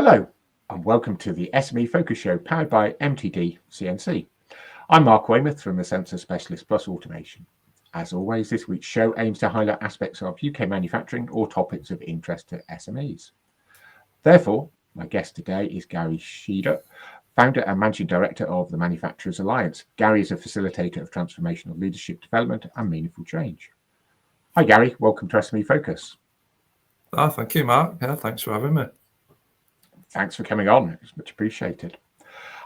Hello, and welcome to the SME Focus show powered by MTDCNC. I'm Mark Weymouth from the Sensor Specialist Plus Automation. As always, this week's show aims to highlight aspects of UK manufacturing or topics of interest to SMEs. Therefore, my guest today is Gary Sheader, founder and managing director of the Manufacturers Alliance. Gary is a facilitator of transformational leadership development and meaningful change. Hi, Gary. Welcome to SME Focus. Oh, thank you, Mark. Yeah, thanks for having me. Thanks for coming on. It's much appreciated.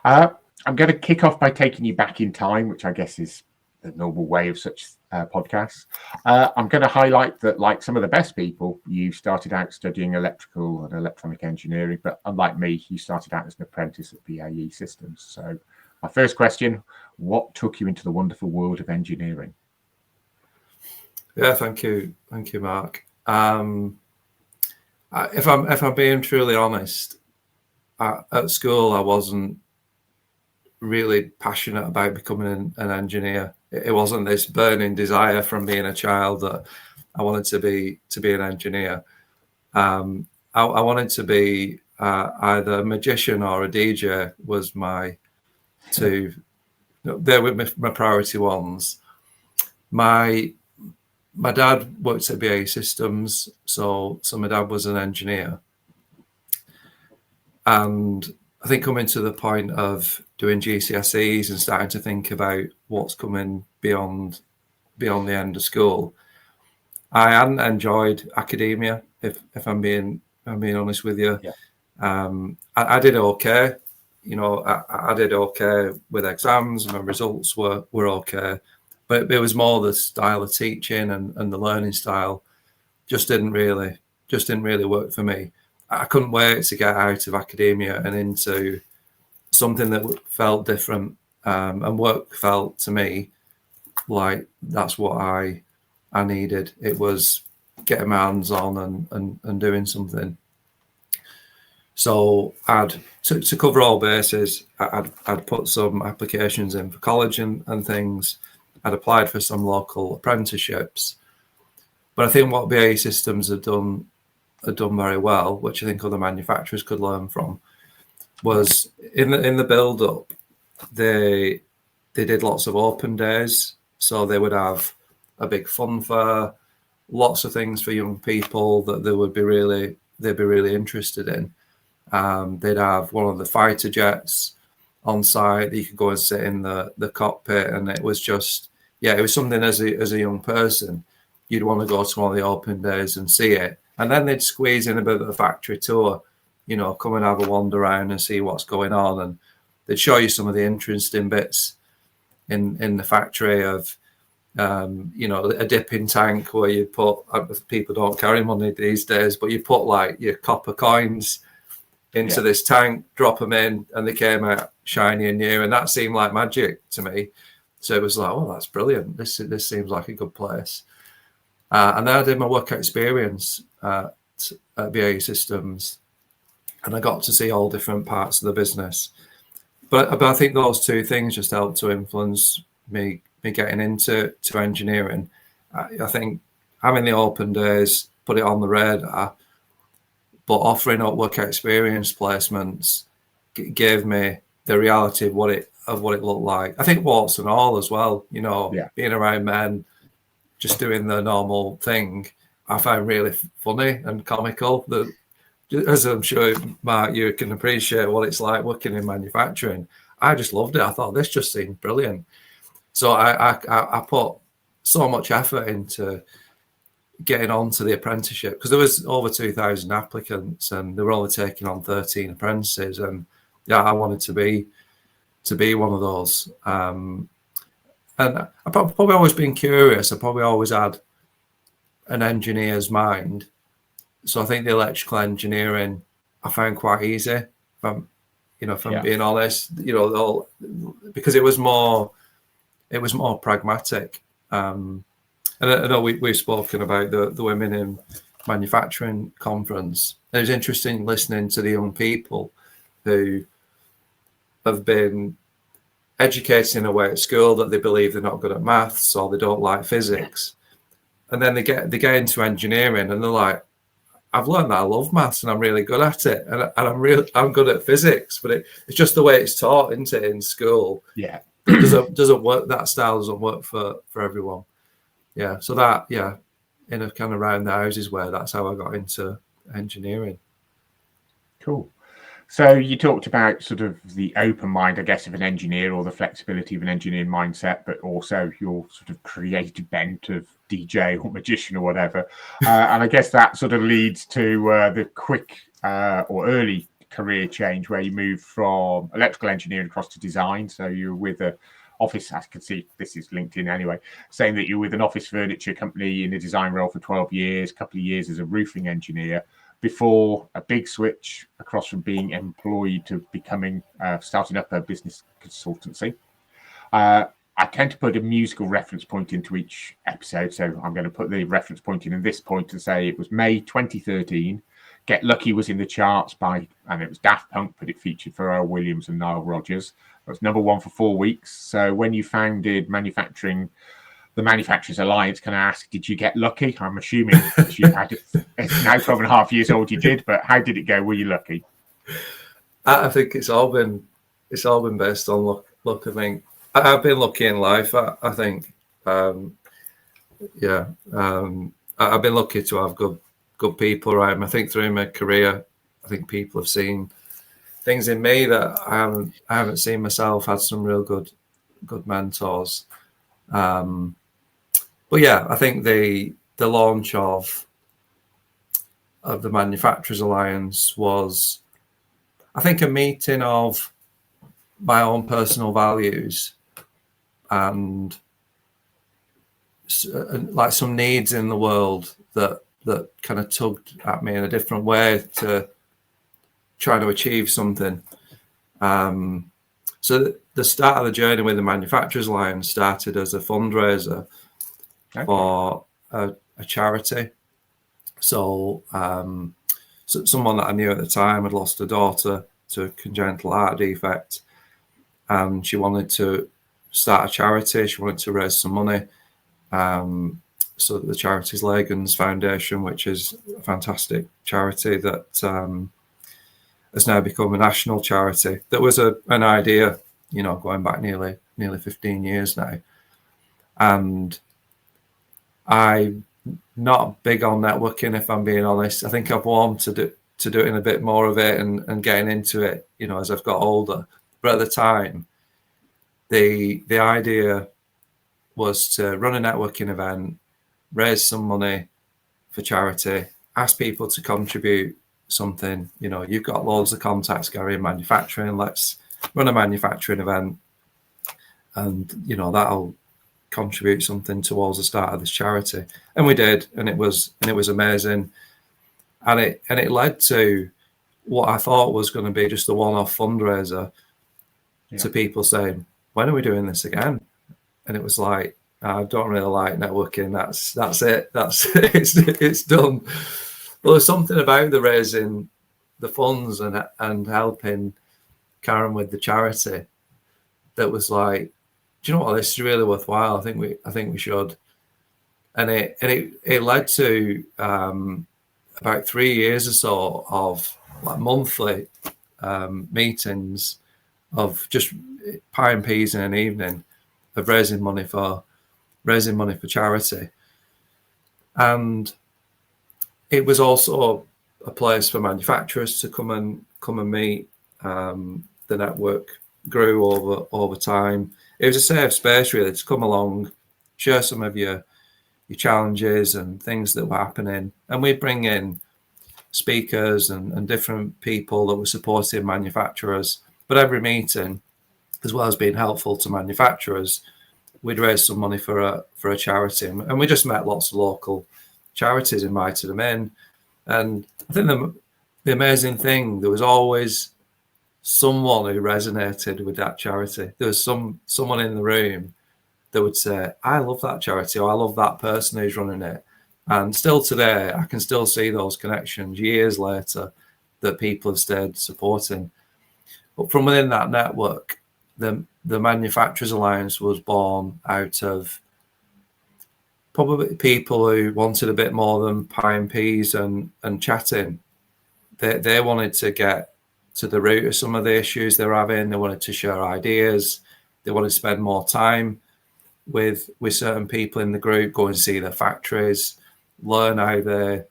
I'm going to kick off by taking you back in time, which I guess is the normal way of such podcasts. I'm going to highlight that, like some of the best people, you started out studying electrical and electronic engineering, but unlike me, you started out as an apprentice at BAE Systems. So my first question, what took you into the wonderful world of engineering? Yeah, thank you. Thank you, Mark. If I'm being truly honest, at school, I wasn't really passionate about becoming an engineer. It wasn't this burning desire from being a child that I wanted to be an engineer. I wanted to be either a magician or a DJ was my two. They were my priority ones. My dad worked at BAE Systems, so my dad was an engineer. And I think coming to the point of doing GCSEs and starting to think about what's coming beyond the end of school, I hadn't enjoyed academia. If I'm being honest with you, yeah. I did okay. You know, I did okay with exams, and my results were okay. But it was more the style of teaching and the learning style just didn't really work for me. I couldn't wait to get out of academia and into something that felt different, and work felt to me like that's what I needed. It was getting my hands on and doing something. So to cover all bases, I'd put some applications in for college and things. I'd applied for some local apprenticeships, but I think what BAE Systems had done very well, which I think other manufacturers could learn from, was in the build up, they did lots of open days. So they would have a big fun fair, lots of things for young people that they'd be really interested in. They'd have one of the fighter jets on site that you could go and sit in the cockpit, and it was just, yeah, it was something as a young person you'd want to go to one of the open days and see it. And then they'd squeeze in a bit of a factory tour, you know, come and have a wander around and see what's going on. And they'd show you some of the interesting bits in the factory of, you know, a dipping tank where you put, people don't carry money these days, but you put like your copper coins into this tank, drop them in, and they came out shiny and new. And that seemed like magic to me. So it was like, oh, that's brilliant. This seems like a good place. And then I did my work experience at BAE Systems, and I got to see all different parts of the business. But I think those two things just helped to influence me getting into engineering. I think having the open days put it on the radar, but offering up work experience placements gave me the reality of what it looked like. I think warts and all as well, you know, being around men, just doing the normal thing, I found really funny and comical. That, as I'm sure, Mark, you can appreciate what it's like working in manufacturing. I just loved it. I thought this just seemed brilliant. So I put so much effort into getting onto the apprenticeship, because there was over 2,000 applicants and they were only taking on 13 apprentices. And yeah, I wanted to be one of those. And I've probably always been curious. I probably always had an engineer's mind. So I think the electrical engineering I found quite easy. If I'm being honest, you know, because it was more pragmatic. And I know we've spoken about the Women in Manufacturing conference. It was interesting listening to the young people who have been educated in a way at school that they believe they're not good at maths or they don't like physics, and then they get into engineering and they're like, I've learned that I love maths and I'm really good at it, and I'm good at physics, but it's just the way it's taught, isn't it, in school? Yeah. doesn't work. That style doesn't work for everyone. Yeah. So that, yeah, in a kind of round the houses way, that's how I got into engineering. Cool. So you talked about sort of the open mind, I guess, of an engineer, or the flexibility of an engineering mindset, but also your sort of creative bent of DJ or magician or whatever. And I guess that sort of leads to the quick or early career change where you move from electrical engineering across to design. So you're with a office, I can see this is LinkedIn anyway, saying that you're with an office furniture company in a design role for 12 years, a couple of years as a roofing engineer, before a big switch across from being employed to becoming starting up a business consultancy. I tend to put a musical reference point into each episode, so I'm going to put the reference point in this point and say it was May 2013. Get Lucky was in the charts and it was Daft Punk, but it featured Pharrell Williams and Nile Rodgers. It was number 1 for 4 weeks. So when you founded the Manufacturers Alliance, can I ask, did you get lucky? I'm assuming you had it's now 12.5 years old, you did, but how did it go? Were you lucky? I think it's all been based on luck. I think I've been lucky in life. I think, I've been lucky to have good people around me. I think through my career, I think people have seen things in me that I haven't seen myself. Had some real good mentors. But yeah, I think the launch of the Manufacturers Alliance was, I think, a meeting of my own personal values and like some needs in the world that kind of tugged at me in a different way to try to achieve something. So the start of the journey with the Manufacturers Alliance started as a fundraiser for a charity. So, someone that I knew at the time had lost a daughter to a congenital heart defect, and she wanted to start a charity. She wanted to raise some money. So the charity's Legans Foundation, which is a fantastic charity that has now become a national charity. That was an idea, going back nearly 15 years now. And I'm not big on networking, if I'm being honest. I think I've warmed to doing a bit more of it and getting into it, as I've got older. But at the time, the idea was to run a networking event, raise some money for charity, ask people to contribute something. You've got loads of contacts, Gary, in manufacturing. Let's run a manufacturing event, and that'll contribute something towards the start of this charity. And we did, and it was amazing. And it led to what I thought was going to be just a one-off fundraiser to people saying, when are we doing this again? And it was like, I don't really like networking. That's it. It's done. But there's something about the raising the funds and helping Karen with the charity that was like, do you know what? This is really worthwhile. I think we should. And it led to about 3 years or so of like monthly meetings of just pie and peas in an evening of raising money for charity. And it was also a place for manufacturers to come and meet. The network grew over time. It was a safe space really to come along, share some of your challenges and things that were happening. And we'd bring in speakers and different people that were supporting manufacturers. But every meeting, as well as being helpful to manufacturers, we'd raise some money for a charity. And we just met lots of local charities, invited them in. And I think the amazing thing, there was always someone who resonated with that charity. There was someone in the room that would say, I love that charity, or I love that person who's running it. And still today, I can still see those connections years later that people have stayed supporting. But from within that network, the Manufacturers Alliance was born out of probably people who wanted a bit more than pie and peas and chatting. They wanted to get to the root of some of the issues they're having. They wanted to share ideas. They wanted to spend more time with certain people in the group, go and see their factories, learn how they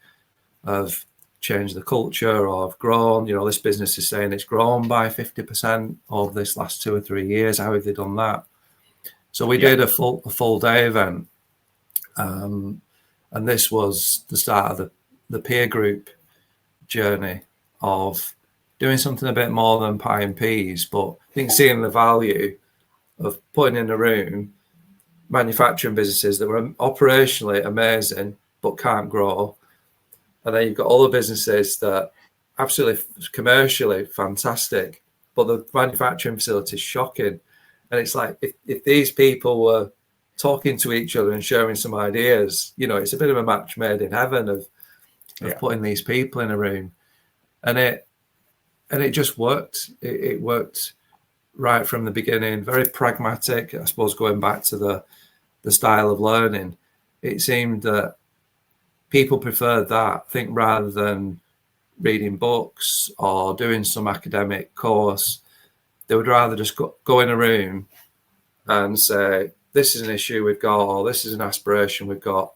have changed the culture or have grown. This business is saying it's grown by 50% over this last 2 or 3 years. How have they done that? So we did a full day event. And this was the start of the peer group journey of doing something a bit more than pie and peas, but I think seeing the value of putting in a room manufacturing businesses that were operationally amazing but can't grow, and then you've got other businesses that absolutely commercially fantastic, but the manufacturing facility is shocking. And it's like if these people were talking to each other and sharing some ideas, it's a bit of a match made in heaven of putting these people in a room, and it just worked. It worked right from the beginning. Very pragmatic, I suppose. Going back to the style of learning, it seemed that people preferred that, I think, rather than reading books or doing some academic course. They would rather just go in a room and say, this is an issue we've got, or this is an aspiration we've got.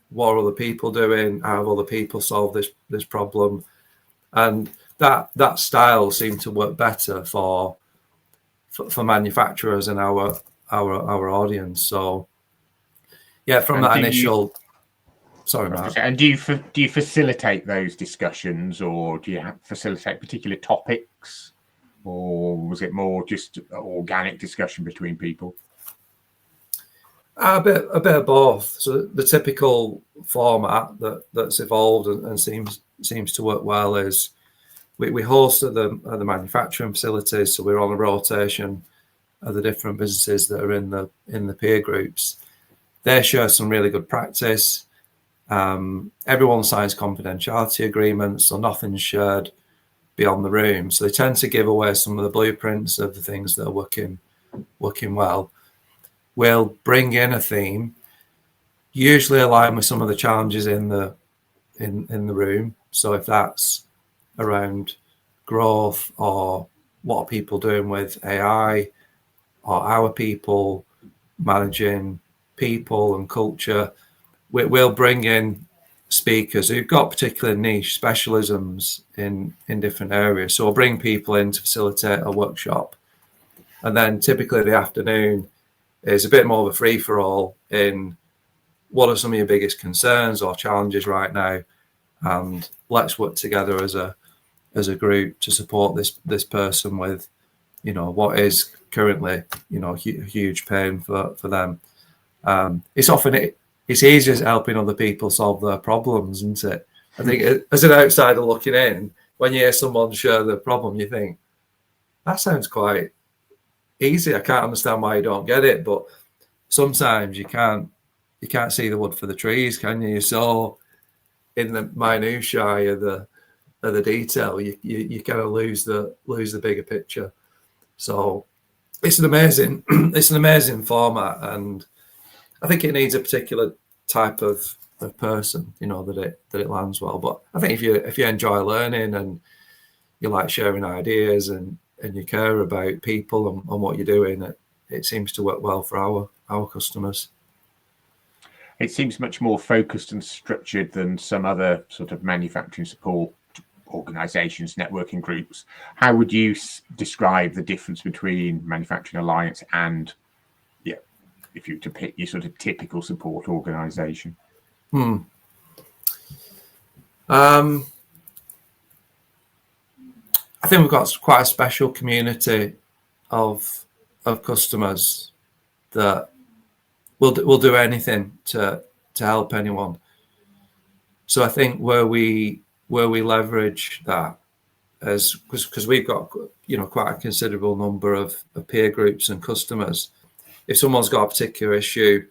What are other people doing? How have other people solved this problem? And that style seemed to work better for manufacturers and our audience. So from that initial. Sorry, Mark. And do you facilitate those discussions, or do you facilitate particular topics, or was it more just organic discussion between people? A bit of both. So the typical format that's evolved and seems to work well is we host at the manufacturing facilities. So we're on a rotation of the different businesses that are in the peer groups. They share some really good practice. Everyone signs confidentiality agreements, so nothing's shared beyond the room. So they tend to give away some of the blueprints of the things that are working well. We'll bring in a theme, usually align with some of the challenges in the room. So if that's around growth, or what are people doing with AI, or our people managing people and culture, we'll bring in speakers who've got particular niche specialisms in different areas. So we'll bring people in to facilitate a workshop, and then typically the afternoon is a bit more of a free-for-all in what are some of your biggest concerns or challenges right now, and let's work together as a group to support this person with what is currently a huge pain for them. It's easier as helping other people solve their problems, isn't it? I think as an outsider looking in, when you hear someone share their problem, you think that sounds quite easy. I can't understand why you don't get it, but sometimes you can't see the wood for the trees, can you? You're so in the minutiae of the detail, you kind of lose the bigger picture. So it's an amazing format, and I think it needs a particular type of person, that it lands well. But I think if you enjoy learning and you like sharing ideas and you care about people and what you're doing, it seems to work well for our customers. It seems much more focused and structured than some other sort of manufacturing support organisations, networking groups. How would you describe the difference between Manufacturing Alliance and, if you were to pick your sort of typical support organisation? I think we've got quite a special community of customers that will do anything to help anyone. So I think where we leverage that, as because we've got quite a considerable number of peer groups and customers. If someone's got a particular issue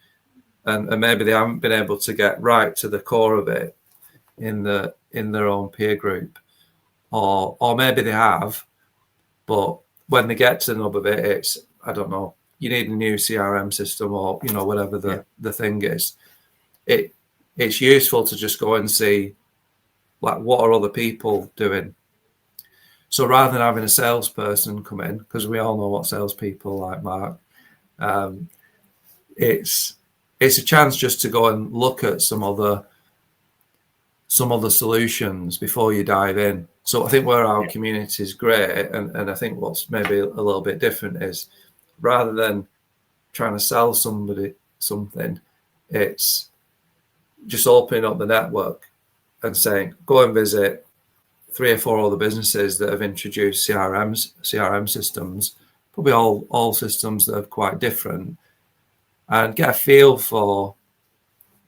and maybe they haven't been able to get right to the core of it in their own peer group, or maybe they have, but when they get to the nub of it, it's, I don't know, you need a new CRM system, or whatever the thing is, it's useful to just go and see, like, what are other people doing. So rather than having a salesperson come in, because we all know what salespeople like, Mark, it's a chance just to go and look at some other solutions before you dive in. So I think where our community is great, and I think what's maybe a little bit different is, rather than trying to sell somebody something, it's just opening up the network and saying, go and visit 3 or 4 other businesses that have introduced CRM systems, probably all systems that are quite different, and get a feel for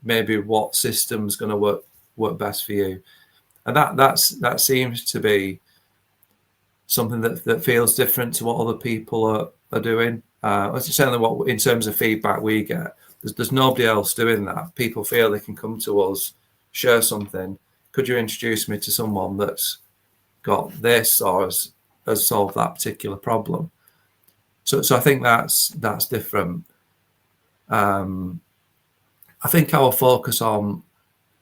maybe what system's going to work best for you. And that seems to be something that feels different to what other people are doing. Certainly what, in terms of feedback we get, there's nobody else doing that. People feel they can come to us, share something. Could you introduce me to someone that's got this or has solved that particular problem? So I think that's different. I think our focus on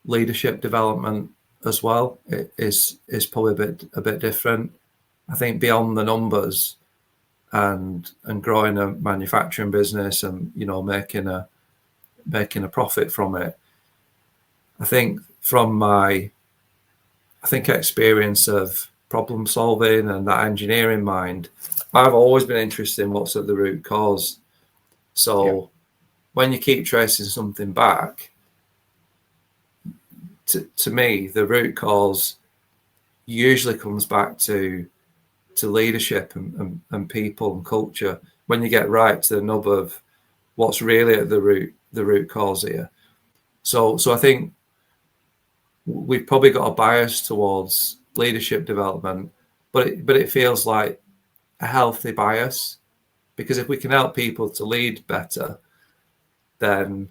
leadership development as well is probably a bit different. I think beyond the numbers and growing a manufacturing business and making a profit from it, I think from my experience of problem solving and that engineering mind, I've always been interested in what's at the root cause. So when you keep tracing something back, to me, the root cause usually comes back to leadership and people and culture, when you get right to the nub of what's really at the root cause here. So I think we've probably got a bias towards leadership development, but it feels like a healthy bias, because if we can help people to lead better, then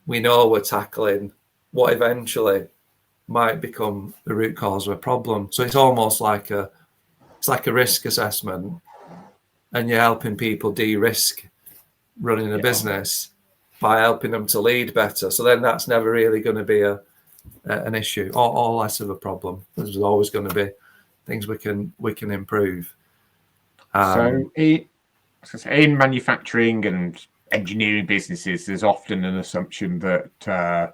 we know we're tackling what eventually might become the root cause of a problem. So it's almost like a risk assessment, and you're helping people de-risk running a business by helping them to lead better. So then that's never really going to be an issue or less of a problem. There's always going to be things we can improve. So in manufacturing and engineering businesses, there's often an assumption that,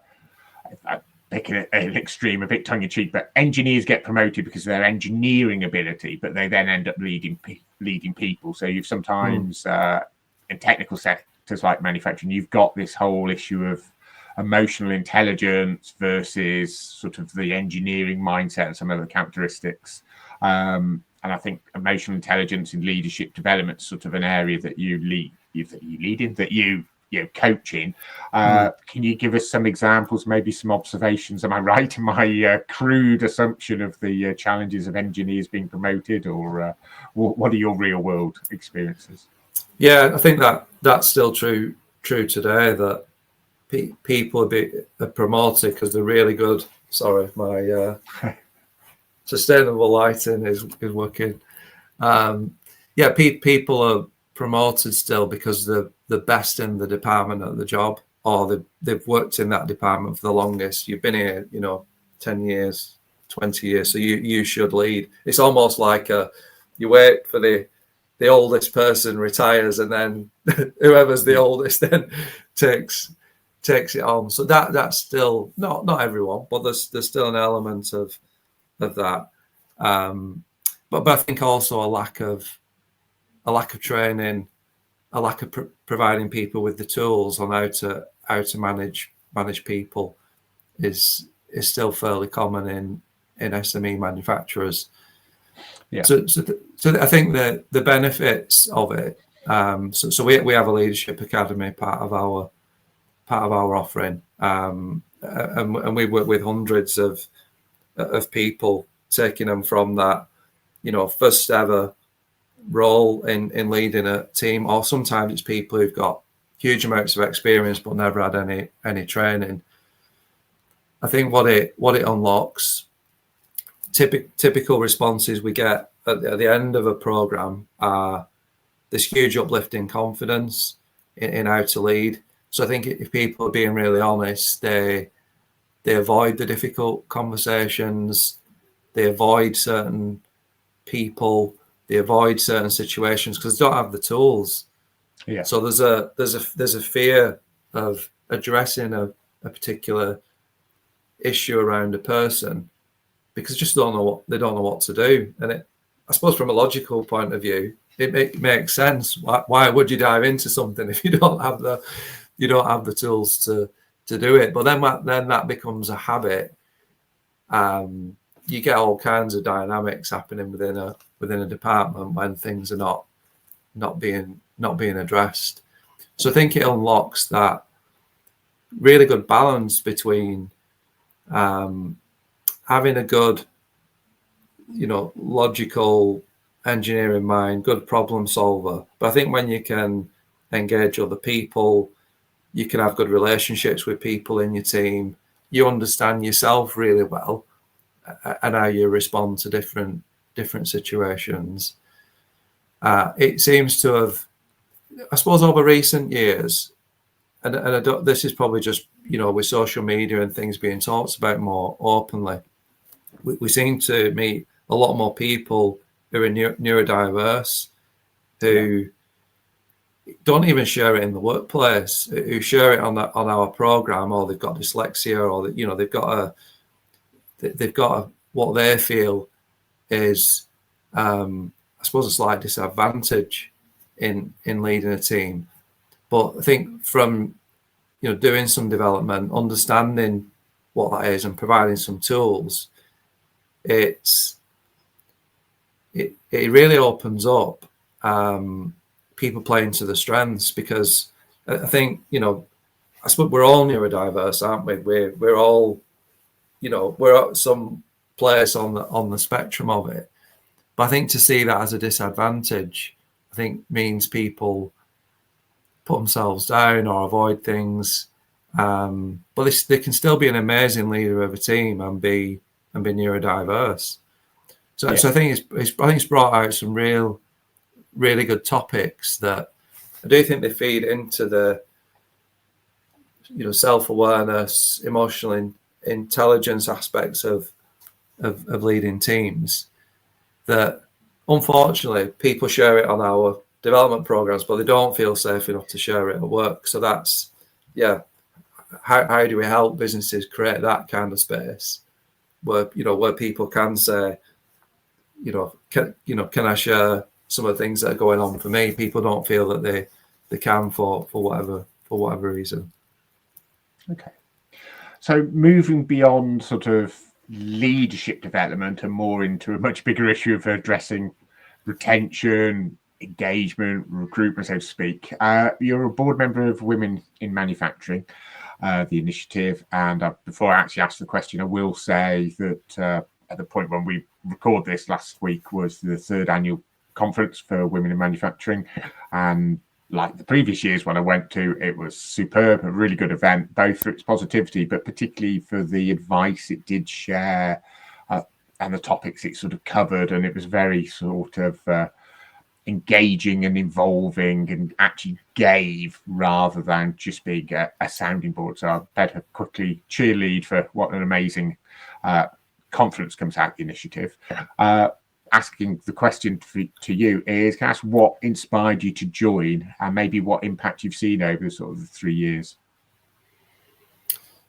picking an extreme, a bit tongue-in-cheek, but engineers get promoted because of their engineering ability, but they then end up leading people. So you've sometimes in technical sectors like manufacturing, you've got this whole issue of emotional intelligence versus sort of the engineering mindset and some other characteristics. And I think emotional intelligence in leadership development is sort of an area that you coach in. Can you give us some examples, maybe some observations? Am I right in my crude assumption of the challenges of engineers being promoted, or what are your real world experiences? Yeah, I think that's still true today, that people are promoted because they're really good. Sorry, my sustainable lighting is working. People are promoted still because they're the best in the department at the job, or they've worked in that department for the longest. You've been here, 10 years, 20 years, so you should lead. It's almost like you wait for the oldest person retires, and then whoever's the oldest then takes it on. So that's still not everyone, but there's still an element of that. But I think also a lack of training, a lack of providing people with the tools on how to manage people is still fairly common in SME manufacturers. Yeah. So I think the benefits of it. So we have a leadership academy part of our offering, and we work with hundreds of people, taking them from that first ever role in leading a team, or sometimes it's people who've got huge amounts of experience but never had any training. I think what it unlocks, typical responses we get at the end of a program are, there's huge uplift in confidence in how to lead. So I think if people are being really honest, they avoid the difficult conversations, they avoid certain people, they avoid certain situations because they don't have the tools. Yeah. So there's a fear of addressing a particular issue around a person because they just don't know what to do. And I suppose from a logical point of view, it makes sense. Why would you dive into something if you don't have the tools to do it? But then that becomes a habit. You get all kinds of dynamics happening within a department when things are not being addressed. So I think it unlocks that really good balance between having a good, logical engineering mind, good problem solver. But I think when you can engage other people, you can have good relationships with people in your team, you understand yourself really well and how you respond to different situations. It seems to have, I suppose, over recent years, and this is probably just, with social media and things being talked about more openly, we seem to meet a lot more people who are neurodiverse, who don't even share it in the workplace, who share it on our program, or they've got dyslexia, or they've got what they feel is, I suppose, a slight disadvantage in leading a team. But I think from doing some development, understanding what that is, and providing some tools, it really opens up people playing to the strengths, because I think I suppose we're all neurodiverse, aren't we? We're all we're at some place on the spectrum of it. But I think to see that as a disadvantage, I think means people put themselves down or avoid things. But they can still be an amazing leader of a team and be neurodiverse. So I think it's brought out some really good topics that I do think they feed into the self-awareness, emotional intelligence aspects of leading teams, that unfortunately people share it on our development programs, but they don't feel safe enough to share it at work. So that's how do we help businesses create that kind of space where people can say, can I share some of the things that are going on for me? People don't feel that they can for whatever reason. Okay. So moving beyond sort of leadership development and more into a much bigger issue of addressing retention, engagement, recruitment, so to speak. You're a board member of Women in Manufacturing, the initiative. And before I actually ask the question, I will say that at the point when we record this, last week was the 3rd annual conference for Women in Manufacturing. And like the previous years when I went to, it was superb, a really good event, both for its positivity, but particularly for the advice it did share and the topics it sort of covered. And it was very sort of engaging and involving, and actually gave rather than just being a sounding board. So I better quickly cheerlead for what an amazing conference comes out of the initiative. Asking the question to you is, can I ask what inspired you to join, and maybe what impact you've seen over sort of the 3 years?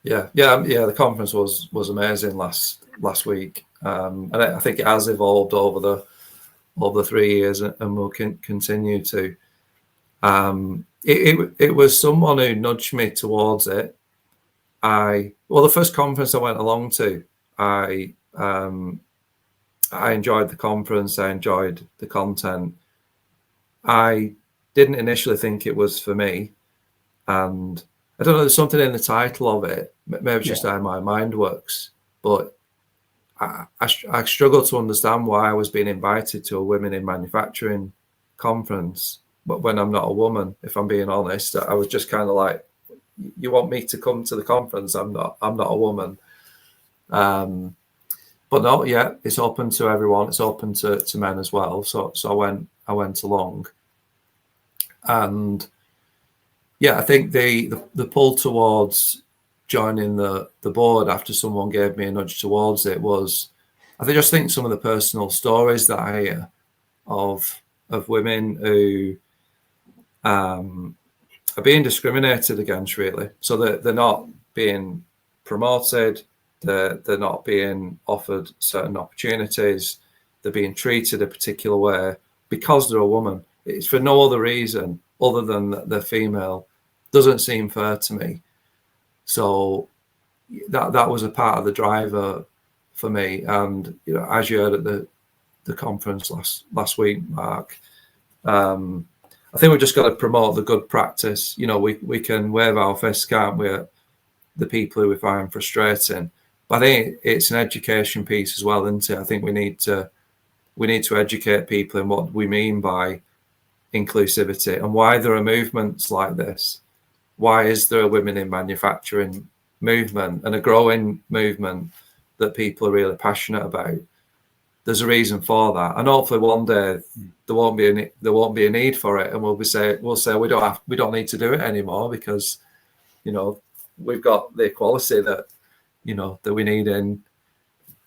Yeah. The conference was amazing last week, and I think it has evolved over the 3 years and will continue to. It was someone who nudged me towards it. The first conference I went along to, I enjoyed the conference. I enjoyed the content. I didn't initially think it was for me. And I don't know, there's something in the title of it. Maybe it's just how my mind works. But I struggle to understand why I was being invited to a Women in Manufacturing conference, but when I'm not a woman, if I'm being honest. I was just kind of like, you want me to come to the conference? I'm not a woman. But no, it's open to everyone. It's open to men as well. So I went along. And yeah, I think the pull towards joining the board after someone gave me a nudge towards it was, I just think some of the personal stories that I hear of women who are being discriminated against, really. So they're not being promoted, they're not being offered certain opportunities, they're being treated a particular way because they're a woman. It's for no other reason other than that they're female. Doesn't seem fair to me. So that was a part of the driver for me. And as you heard at the conference last week, Mark, I think we've just got to promote the good practice. We can wave our fists, can't we, at the people who we find frustrating. But I think it's an education piece as well, isn't it? I think we need to educate people in what we mean by inclusivity and why there are movements like this. Why is there a women in manufacturing movement and a growing movement that people are really passionate about? There's a reason for that, and hopefully one day there won't be a need for it, and we'll say we don't need to do it anymore because we've got the equality that that we need in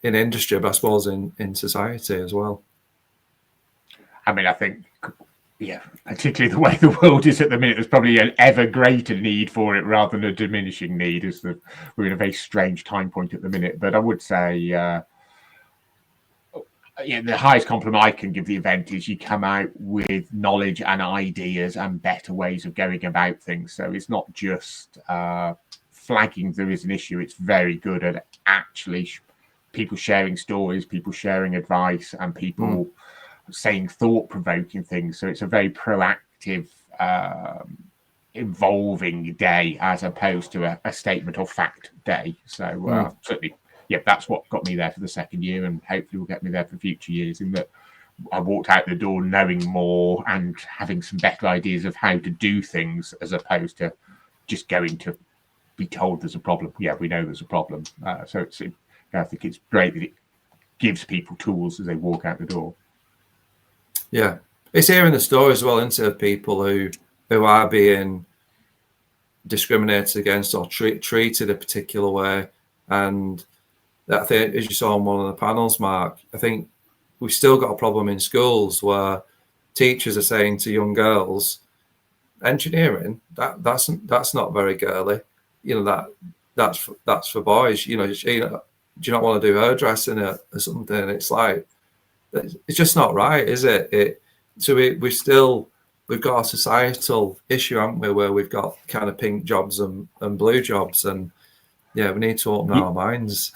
industry, but I suppose in society as well. I mean, I think, particularly the way the world is at the minute, there's probably an ever greater need for it rather than a diminishing need. We're in a very strange time point at the minute. But I would say, the highest compliment I can give the event is you come out with knowledge and ideas and better ways of going about things. So it's not just flagging there is an issue. It's very good at actually people sharing stories, people sharing advice, and people saying thought-provoking things. So it's a very proactive, involving day as opposed to a statement of fact day. So certainly, that's what got me there for the second year, and hopefully will get me there for future years, in that I walked out the door knowing more and having some better ideas of how to do things, as opposed to just going to be told there's a problem. Yeah, we know there's a problem. So I think it's great that it gives people tools as they walk out the door. Yeah, it's hearing the stories as well, isn't it, of people who are being discriminated against or treated a particular way. And I think, as you saw on one of the panels, Mark, I think we've still got a problem in schools where teachers are saying to young girls, engineering, that's not very girly. That's for boys. Do you not want to do hairdressing or something? It's like, it's just not right, is it? So we've got a societal issue, haven't we, where we've got kind of pink jobs and blue jobs, and we need to open our minds.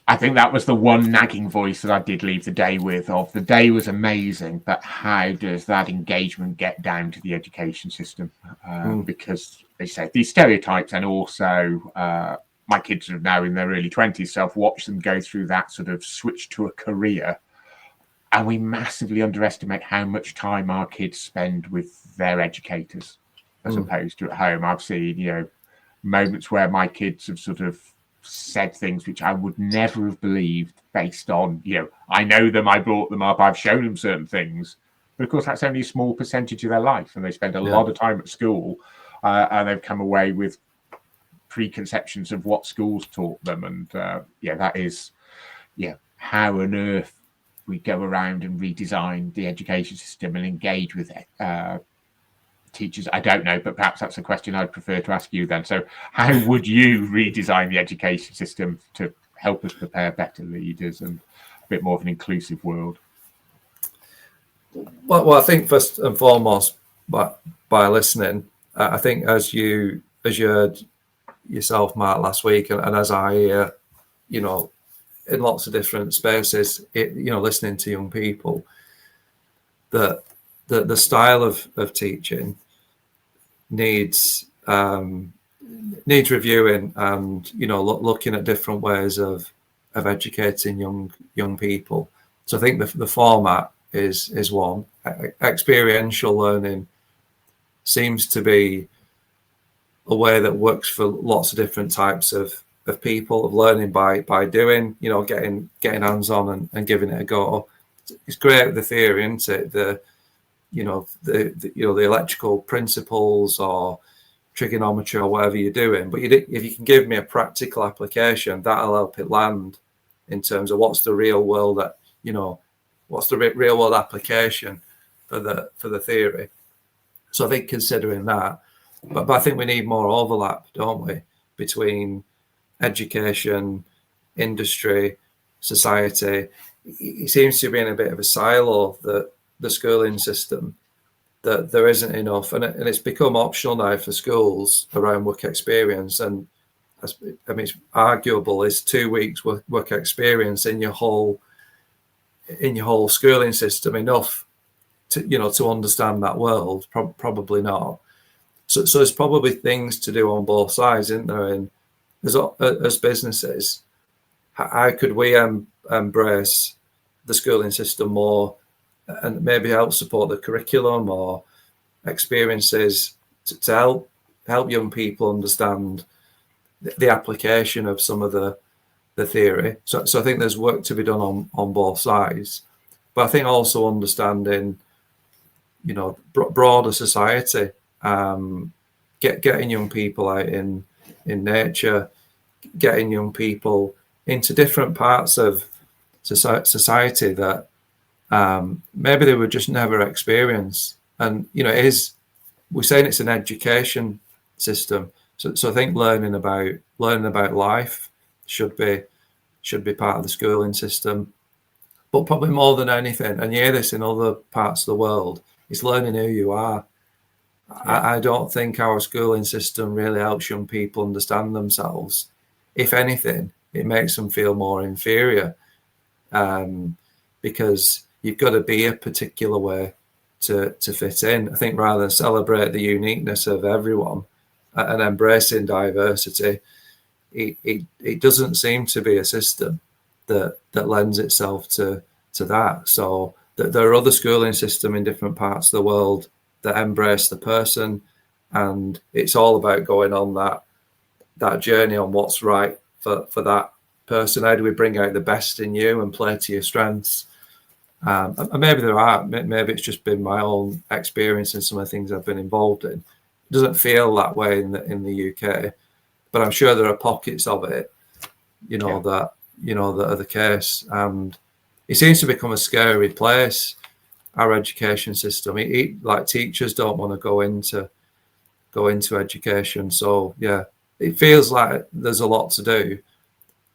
I think that was the one nagging voice that I did leave the day with. The day was amazing, but how does that engagement get down to the education system? Because they say these stereotypes, and also my kids are now in their early 20s, so I've watched them go through that sort of switch to a career. And we massively underestimate how much time our kids spend with their educators as opposed to at home. I've seen, moments where my kids have sort of said things which I would never have believed based on, I know them, I brought them up, I've shown them certain things. But of course, that's only a small percentage of their life. And they spend a lot of time at school and they've come away with preconceptions of what schools taught them. And that is, how on earth we go around and redesign the education system and engage with teachers. I don't know, but perhaps that's a question I'd prefer to ask you then. So how would you redesign the education system to help us prepare better leaders and a bit more of an inclusive world? Well, I think first and foremost, by listening, I think as you heard yourself, Mark, last week, and as I hear, in lots of different spaces, listening to young people, that the style of teaching needs reviewing, and looking at different ways of educating young people. So I think the format is one. Experiential learning seems to be a way that works for lots of different types of people, of learning by doing, getting hands on and giving it a go. It's great with the theory, isn't it? the electrical principles or trigonometry or whatever you're doing. But if you can give me a practical application, that'll help it land in terms of what's the real world what's the real world application for the theory. So I think considering that, but I think we need more overlap, don't we, between education, industry, society. It seems to be in a bit of a silo, the schooling system, that there isn't enough, and it's become optional now for schools around work experience. And I mean, it's arguable, is 2 weeks work experience in your whole schooling system enough to understand that world? Probably not. So there's probably things to do on both sides, isn't there? And as businesses, how could we embrace the schooling system more, and maybe help support the curriculum or experiences to help young people understand the application of some of the theory. So I think there's work to be done on both sides. But I think also understanding, broader society, getting young people out in nature, getting young people into different parts of society that maybe they would just never experience. And we're saying it's an education system, so I think learning about life should be part of the schooling system. But probably more than anything, and you hear this in other parts of the world, it's learning who you are. I don't think our schooling system really helps young people understand themselves. If anything, it makes them feel more inferior, because you've got to be a particular way to fit in. I think rather than celebrate the uniqueness of everyone and embracing diversity, it doesn't seem to be a system that lends itself to that. So there are other schooling systems in different parts of the world that embrace the person, and it's all about going on that journey on what's right for that person. How do we bring out the best in you and play to your strengths? And maybe it's just been my own experience and some of the things I've been involved in. It doesn't feel that way in the UK, but I'm sure there are pockets of it, that are the case. And it seems to become a scary place, our education system. Like teachers don't want to go into education. So yeah, it feels like there's a lot to do,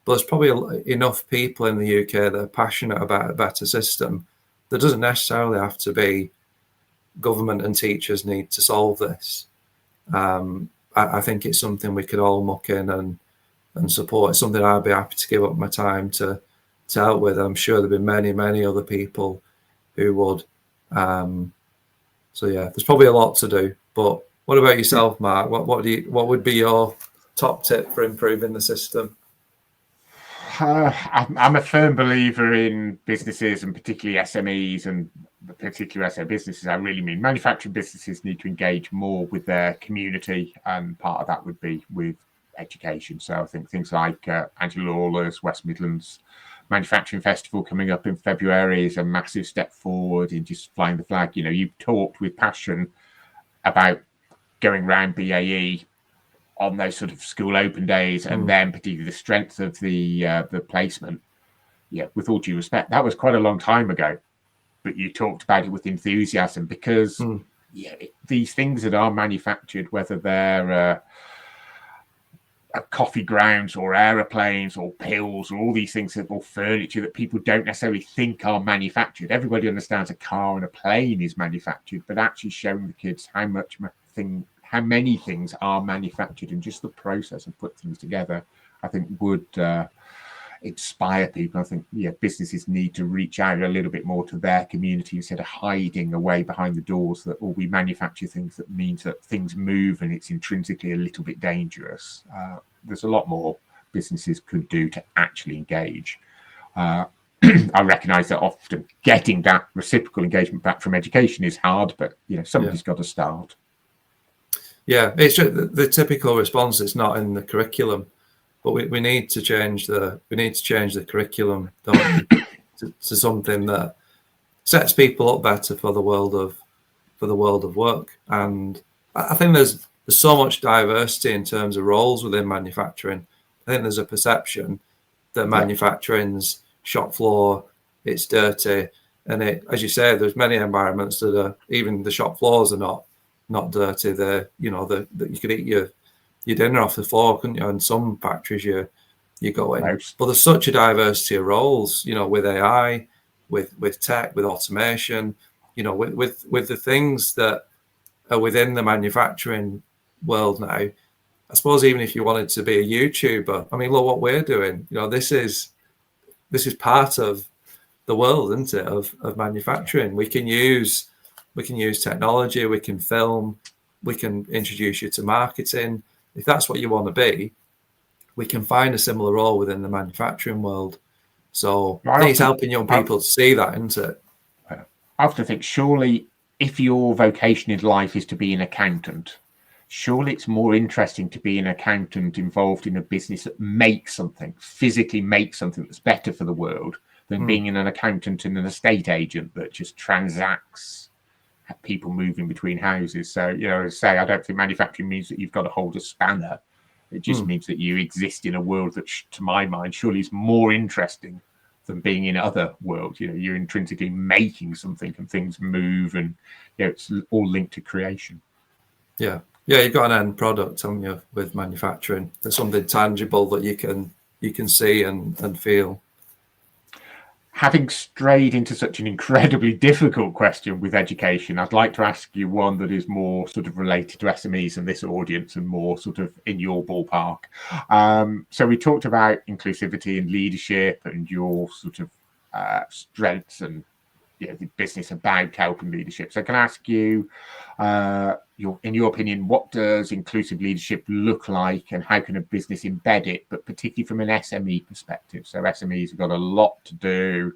but there's probably enough people in the UK that are passionate about a better system. There doesn't necessarily have to be government and teachers need to solve this. I think it's something we could all muck in and support. It's something I'd be happy to give up my time to help with. I'm sure there'll be many, many other people who would. So yeah, there's probably a lot to do. But what about yourself, Mark? What would be your top tip for improving the system? I'm a firm believer in businesses, and particularly SMEs, and particularly I say businesses, I really mean manufacturing businesses need to engage more with their community, and part of that would be with education. So I think things like Angela Lawler's West Midlands Manufacturing Festival coming up in February is a massive step forward in just flying the flag. You've talked with passion about going around BAE on those sort of school open days, and then particularly the strength of the placement. Yeah, with all due respect, that was quite a long time ago, but you talked about it with enthusiasm, because these things that are manufactured, whether they're coffee grounds or aeroplanes or pills or all these things, or furniture that people don't necessarily think are manufactured. Everybody understands a car and a plane is manufactured, but actually showing the kids how many things are manufactured, and just the process of putting things together, I think would inspire people. I think businesses need to reach out a little bit more to their community instead of hiding away behind the doors that we manufacture things that means that things move and it's intrinsically a little bit dangerous. There's a lot more businesses could do to actually engage. I recognise that often getting that reciprocal engagement back from education is hard, but somebody's got to start. Yeah, it's just the typical response is not in the curriculum, but we need to change the curriculum to something that sets people up better for the world of the world of work. And I think there's so much diversity in terms of roles within manufacturing. I think there's a perception that manufacturing's shop floor, it's dirty, and as you say, there's many environments that are, even the shop floors are not dirty. They're, you could eat your dinner off the floor, couldn't you? In some factories you go in. But there's such a diversity of roles, with AI, with tech, with automation, with the things that are within the manufacturing world now. I suppose even if you wanted to be a YouTuber, I mean, look what we're doing. This is part of the world, isn't it, of manufacturing. We can use technology, we can film, we can introduce you to marketing. If that's what you want to be, we can find a similar role within the manufacturing world. So I think it's helping young people to see that, isn't it? I often think, surely if your vocation in life is to be an accountant, surely it's more interesting to be an accountant involved in a business that makes something, physically makes something that's better for the world, than being an accountant and an estate agent that just transacts people moving between houses. So, as I say, I don't think manufacturing means that you've got to hold a spanner. It just means that you exist in a world that, to my mind, surely is more interesting than being in other worlds. You're intrinsically making something and things move, and it's all linked to creation. Yeah, you've got an end product, haven't you, with manufacturing? There's something tangible that you can see and feel. Having strayed into such an incredibly difficult question with education, I'd like to ask you one that is more sort of related to SMEs and this audience, and more sort of in your ballpark. So we talked about inclusivity and leadership and your sort of strengths and the business about helping leadership. So can I ask you, in your opinion, what does inclusive leadership look like, and how can a business embed it, but particularly from an SME perspective? So SMEs have got a lot to do,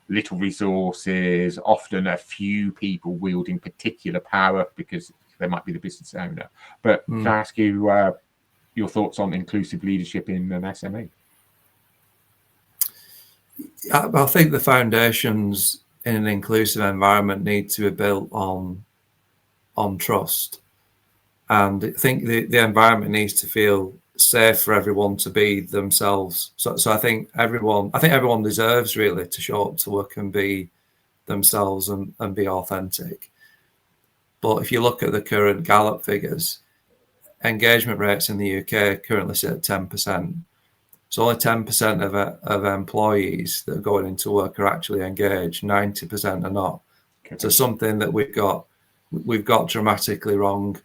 little resources, often a few people wielding particular power because they might be the business owner. But can I ask you your thoughts on inclusive leadership in an SME? I think the foundations in an inclusive environment need to be built on trust, and I think the environment needs to feel safe for everyone to be themselves. So I think everyone deserves really to show up to work and be themselves and be authentic. But if you look at the current Gallup figures, engagement rates in the UK currently sit at 10%. So only 10% of employees that are going into work are actually engaged. 90% are not. Okay. So something that we've got dramatically wrong.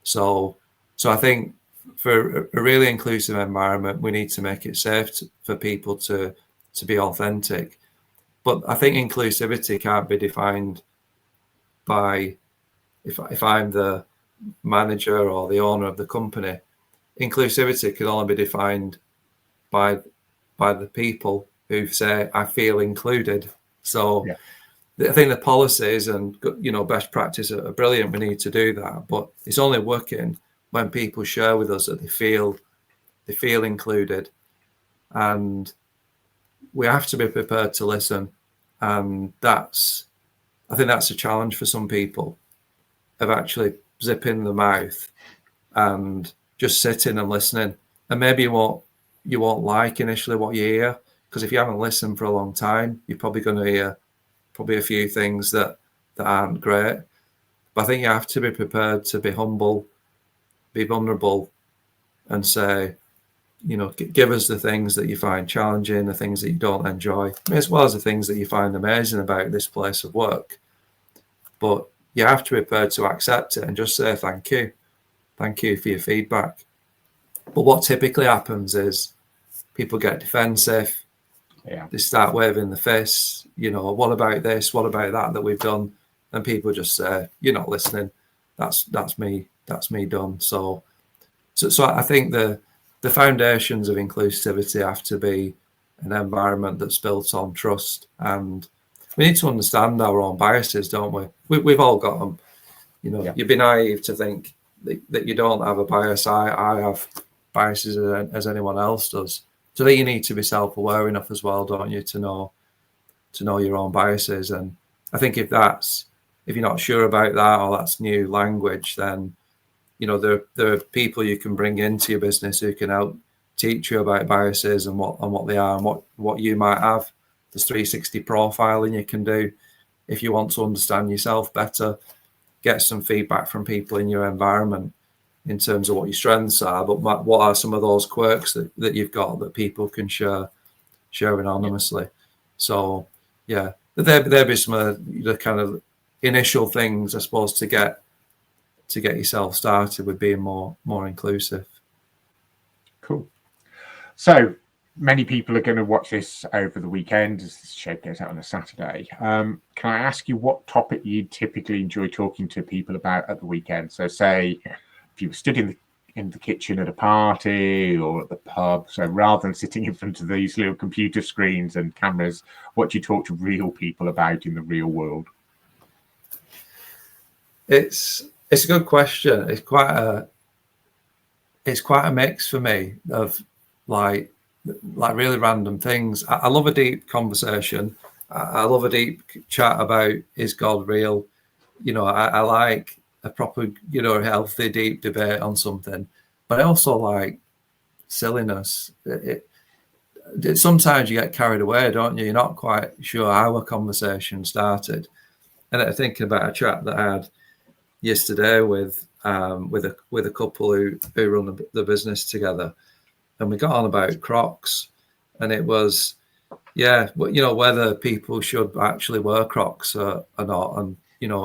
So I think for a really inclusive environment, we need to make it safe for people to be authentic. But I think inclusivity can't be defined by if I'm the manager or the owner of the company. Inclusivity can only be defined by the people who say, I feel included. So I think the policies and best practice are brilliant. We need to do that, but it's only working when people share with us that they feel included, and we have to be prepared to listen. And I think that's a challenge for some people, of actually zipping the mouth and just sitting and listening. And maybe you won't like initially what you hear, because if you haven't listened for a long time, you're probably going to hear a few things that aren't great. But I think you have to be prepared to be humble, be vulnerable, and say, give us the things that you find challenging, the things that you don't enjoy, as well as the things that you find amazing about this place of work. But you have to be prepared to accept it and just say thank you for your feedback. But what typically happens is people get defensive. They start waving the fists. What about this? What about that we've done? And people just say, you're not listening. That's me done. So I think the foundations of inclusivity have to be an environment that's built on trust, and we need to understand our own biases, don't we? We've all got them. You'd be naive to think that you don't have a bias. I have biases as anyone else does. So that you need to be self-aware enough as well, don't you, to know your own biases. And I think if that's if you're not sure about that, or that's new language, then there are people you can bring into your business who can help teach you about biases and what they are and what you might have. There's 360 profiling you can do if you want to understand yourself better, get some feedback from people in your environment in terms of what your strengths are, but what are some of those quirks that you've got that people can share anonymously. So yeah, there'd be some of the kind of initial things, I suppose, to get yourself started with being more inclusive. Cool. So many people are going to watch this over the weekend as this show goes out on a Saturday. Can I ask you what topic you typically enjoy talking to people about at the weekend? So say if you were stood in the kitchen at a party or at the pub, so rather than sitting in front of these little computer screens and cameras, what do you talk to real people about in the real world? It's a good question. It's quite a mix for me of like really random things. I love a deep conversation. I love a deep chat about, is God real? I like a proper, healthy, deep debate on something. But I also like silliness. Sometimes you get carried away, don't you? You're not quite sure how a conversation started. And I'm thinking about a chat that I had yesterday with a couple who run the business together, and we got on about Crocs, and it was whether people should actually wear Crocs or not, and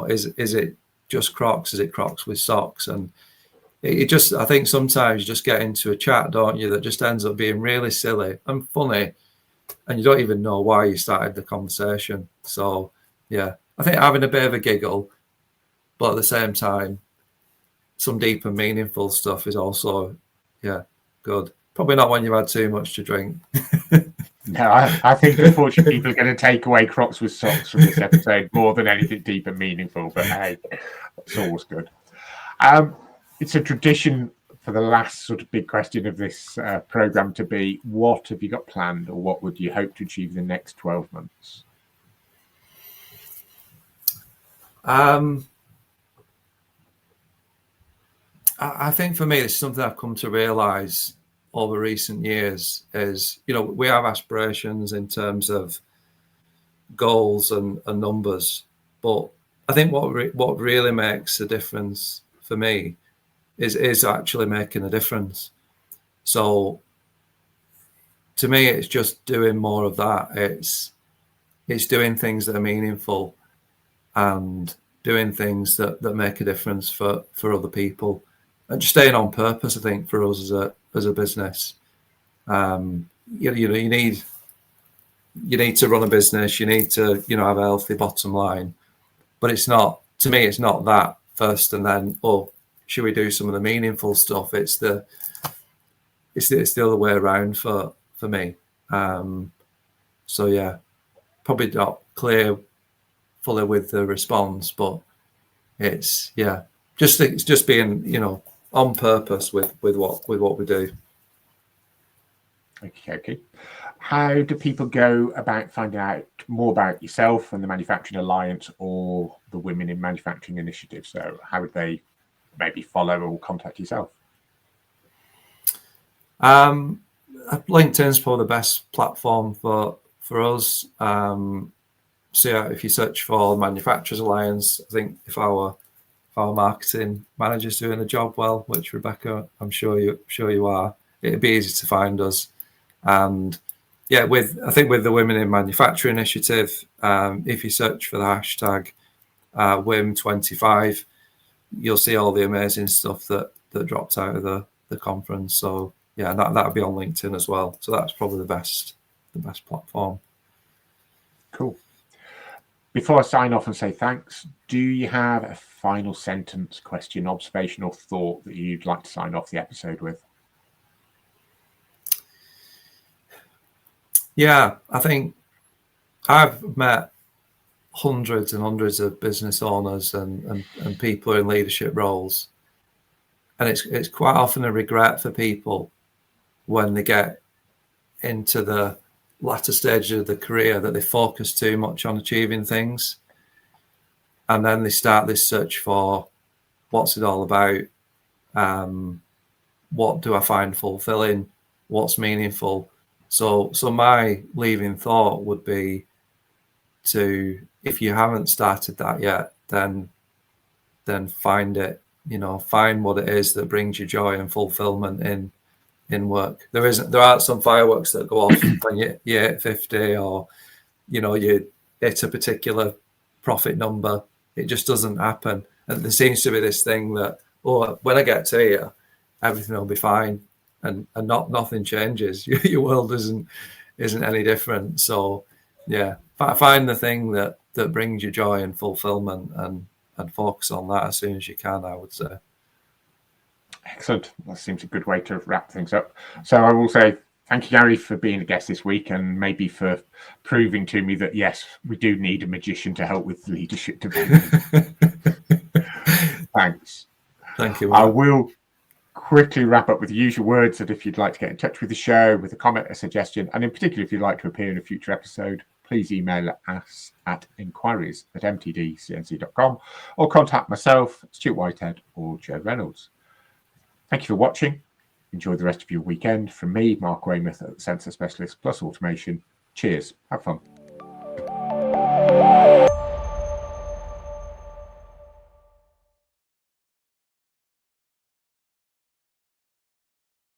is it just Crocs? Is it Crocs with socks? And it just, I think sometimes you just get into a chat, don't you, that just ends up being really silly and funny, and you don't even know why you started the conversation. So yeah, I think having a bit of a giggle, but at the same time, some deep and meaningful stuff is also, good. Probably not when you've had too much to drink. No, I think unfortunately people are going to take away Crocs with socks from this episode more than anything deep and meaningful. But hey, it's always good. It's a tradition for the last sort of big question of this program to be: what have you got planned, or what would you hope to achieve in the next 12 months? I think for me, it's something I've come to realise over recent years is, we have aspirations in terms of goals and numbers, but I think what really makes a difference for me is actually making a difference. So to me, it's just doing more of that. It's doing things that are meaningful and doing things that make a difference for other people, and just staying on purpose. I think for us as a business, you need to run a business. You need to have a healthy bottom line, but it's not, to me, it's not that first and then, should we do some of the meaningful stuff? It's the other way around for me. So yeah, probably not clear fully with the response, but it's just being on purpose with what we do. Okay. How do people go about finding out more about yourself and the Manufacturing Alliance or the Women in Manufacturing initiative? So how would they maybe follow or contact yourself? LinkedIn's probably the best platform for us. So if you search for Manufacturers Alliance, I think if our marketing manager's doing the job well, which Rebecca, I'm sure you are, it'd be easy to find us. And yeah, I think with the Women in Manufacturing initiative, if you search for the hashtag WIM25, you'll see all the amazing stuff that dropped out of the conference. So yeah, that'll be on LinkedIn as well. So that's probably the best platform. Cool. Before I sign off and say thanks, do you have a final sentence, question, observation, or thought that you'd like to sign off the episode with? Yeah, I think I've met hundreds and hundreds of business owners and people in leadership roles, and it's quite often a regret for people when they get into the latter stages of the career that they focus too much on achieving things. and then they start this search for what's it all about. What do I find fulfilling? What's meaningful? So my leaving thought would be to, if you haven't started that yet, then find it. Find what it is that brings you joy and fulfillment in work. There are some fireworks that go off when you hit 50, or you hit a particular profit number. It just doesn't happen. And there seems to be this thing that, when I get to here, everything will be fine, and nothing changes. Your world isn't any different. So yeah, find the thing that brings you joy and fulfillment, and focus on that as soon as you can, I would say. Excellent. That seems a good way to wrap things up. So I will say thank you, Gary, for being a guest this week, and maybe for proving to me that, yes, we do need a magician to help with leadership development. Thanks. Thank you, Mark. I Mark. will quickly wrap up with the usual words that if you'd like to get in touch with the show with a comment, a suggestion, and in particular if you'd like to appear in a future episode, please email us at inquiries@mtdcnc.com, or contact myself, Stuart Whitehead, or Joe Reynolds. Thank you for watching. Enjoy the rest of your weekend. From me, Mark Weymouth at Sensor Specialist Plus Automation. Cheers. Have fun.